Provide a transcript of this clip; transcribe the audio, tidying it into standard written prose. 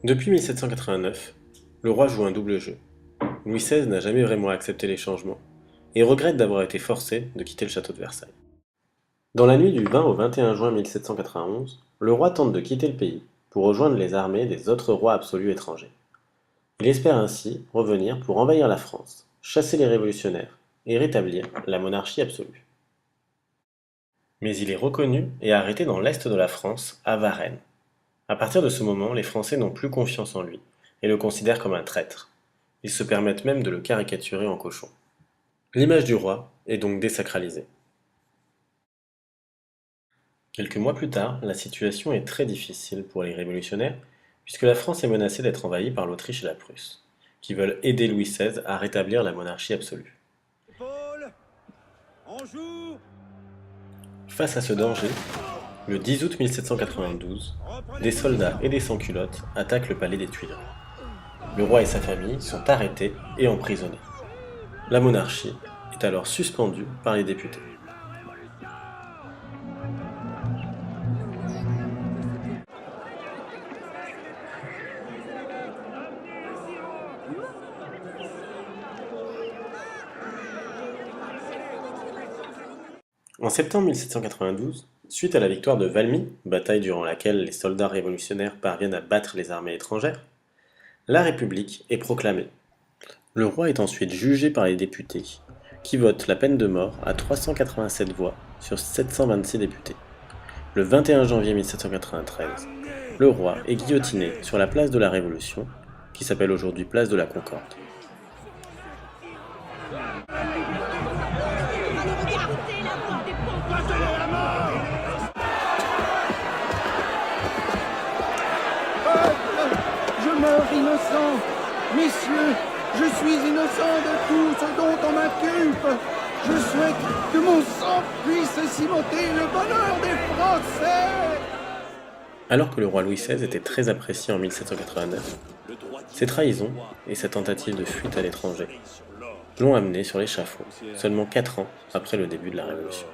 Depuis 1789, le roi joue un double jeu. Louis XVI n'a jamais vraiment accepté les changements et regrette d'avoir été forcé de quitter le château de Versailles. Dans la nuit du 20 au 21 juin 1791, le roi tente de quitter le pays pour rejoindre les armées des autres rois absolus étrangers. Il espère ainsi revenir pour envahir la France, chasser les révolutionnaires et rétablir la monarchie absolue. Mais il est reconnu et arrêté dans l'est de la France, à Varennes. À partir de ce moment, les Français n'ont plus confiance en lui et le considèrent comme un traître. Ils se permettent même de le caricaturer en cochon. L'image du roi est donc désacralisée. Quelques mois plus tard, la situation est très difficile pour les révolutionnaires puisque la France est menacée d'être envahie par l'Autriche et la Prusse, qui veulent aider Louis XVI à rétablir la monarchie absolue. Paul, on joue. Face à ce danger, le 10 août 1792, des soldats et des sans-culottes attaquent le palais des Tuileries. Le roi et sa famille sont arrêtés et emprisonnés. La monarchie est alors suspendue par les députés. En septembre 1792, suite à la victoire de Valmy, bataille durant laquelle les soldats révolutionnaires parviennent à battre les armées étrangères, la République est proclamée. Le roi est ensuite jugé par les députés, qui votent la peine de mort à 387 voix sur 726 députés. Le 21 janvier 1793, le roi est guillotiné sur la place de la Révolution, qui s'appelle aujourd'hui place de la Concorde. Je meurs innocent. Messieurs, je suis innocent de tout ce dont on m'inculpe. Je souhaite que mon sang puisse cimenter le bonheur des Français. Alors que le roi Louis XVI était très apprécié en 1789, ses trahisons et sa tentative de fuite à l'étranger l'ont amené sur l'échafaud, seulement 4 ans après le début de la Révolution.